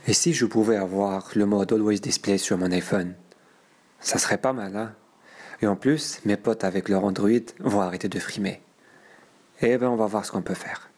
Et si je pouvais avoir le mode Always Display sur mon iPhone? Ça serait pas mal, hein? Et en plus, mes potes avec leur Android vont arrêter de frimer. Eh ben, on va voir ce qu'on peut faire.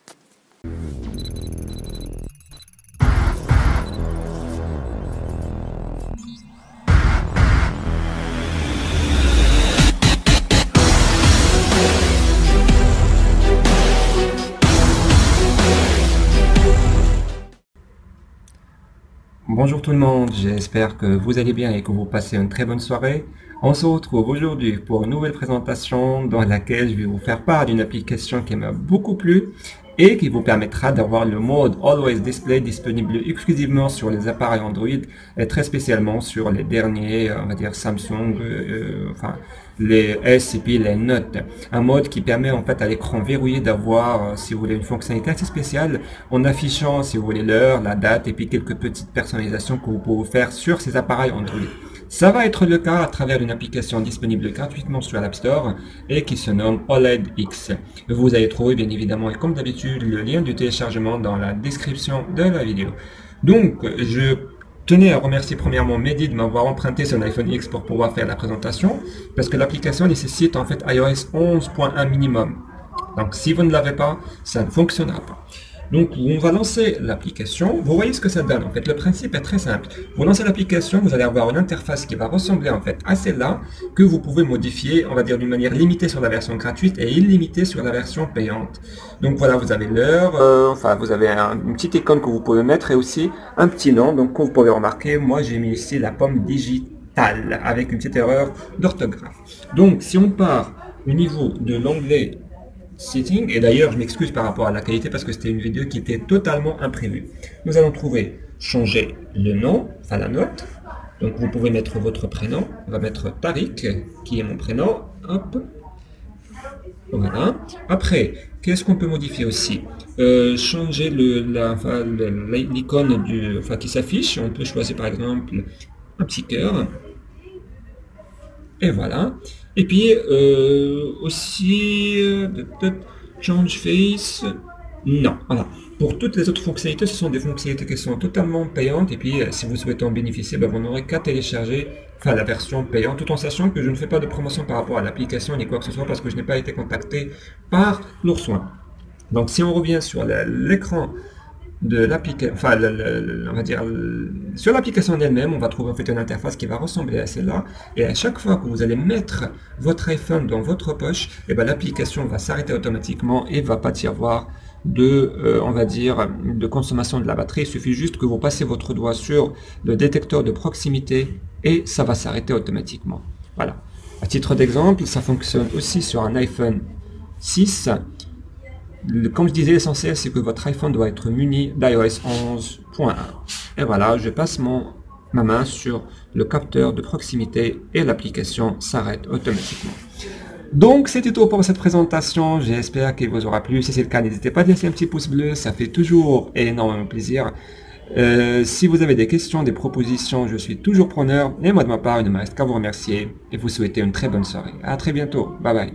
Bonjour tout le monde, j'espère que vous allez bien et que vous passez une très bonne soirée. On se retrouve aujourd'hui pour une nouvelle présentation dans laquelle je vais vous faire part d'une application qui m'a beaucoup plu et qui vous permettra d'avoir le mode Always Display disponible exclusivement sur les appareils Android et très spécialement sur les derniers, on va dire Samsung, enfin les S et puis les Note. Un mode qui permet en fait à l'écran verrouillé d'avoir, si vous voulez, une fonctionnalité assez spéciale en affichant, si vous voulez, l'heure, la date et puis quelques petites personnalisations que vous pouvez faire sur ces appareils Android. Ça va être le cas à travers une application disponible gratuitement sur l'App Store et qui se nomme OLED X. Vous allez trouver bien évidemment et comme d'habitude le lien du téléchargement dans la description de la vidéo. Donc je tenais à remercier premièrement Mehdi de m'avoir emprunté son iPhone X pour pouvoir faire la présentation parce que l'application nécessite en fait iOS 11.1 minimum. Donc si vous ne l'avez pas, ça ne fonctionnera pas. Donc on va lancer l'application, vous voyez ce que ça donne. En fait le principe est très simple. Vous lancez l'application, vous allez avoir une interface qui va ressembler en fait à celle-là, que vous pouvez modifier, on va dire d'une manière limitée sur la version gratuite et illimitée sur la version payante. Donc voilà, vous avez l'heure, enfin vous avez une petite icône que vous pouvez mettre et aussi un petit nom. Donc comme vous pouvez remarquer, moi j'ai mis ici la pomme digitale avec une petite erreur d'orthographe. Donc si on part au niveau de l'onglet Setting, et d'ailleurs je m'excuse par rapport à la qualité parce que c'était une vidéo qui était totalement imprévue. Nous allons trouver changer le nom, enfin la note. Donc vous pouvez mettre votre prénom. On va mettre Tariq, qui est mon prénom. Hop. Voilà. Après, qu'est-ce qu'on peut modifier aussi? Changer l'icône qui s'affiche. On peut choisir par exemple un petit cœur. Et voilà. Et puis aussi change face. Non, voilà. Pour toutes les autres fonctionnalités, ce sont des fonctionnalités qui sont totalement payantes. Et puis si vous souhaitez en bénéficier, vous n'aurez qu'à télécharger la version payante, tout en sachant que je ne fais pas de promotion par rapport à l'application ni quoi que ce soit parce que je n'ai pas été contacté par l'Oursouin. Donc si on revient sur l'écran de l'application, on va dire sur l'application en elle-même, on va trouver en fait une interface qui va ressembler à celle-là. Et à chaque fois que vous allez mettre votre iPhone dans votre poche, et l'application va s'arrêter automatiquement et va pas y avoir de, on va dire, de consommation de la batterie. Il suffit juste que vous passez votre doigt sur le détecteur de proximité et ça va s'arrêter automatiquement. Voilà. À titre d'exemple, ça fonctionne aussi sur un iPhone 6. Comme je disais, l'essentiel c'est que votre iPhone doit être muni d'iOS 11.1. Et voilà, je passe ma main sur le capteur de proximité et l'application s'arrête automatiquement. Donc c'était tout pour cette présentation, j'espère qu'elle vous aura plu. Si c'est le cas, n'hésitez pas à laisser un petit pouce bleu, ça fait toujours énormément plaisir. Si vous avez des questions, des propositions, je suis toujours preneur. Et moi de ma part, il ne me reste qu'à vous remercier et vous souhaiter une très bonne soirée. À très bientôt, bye bye.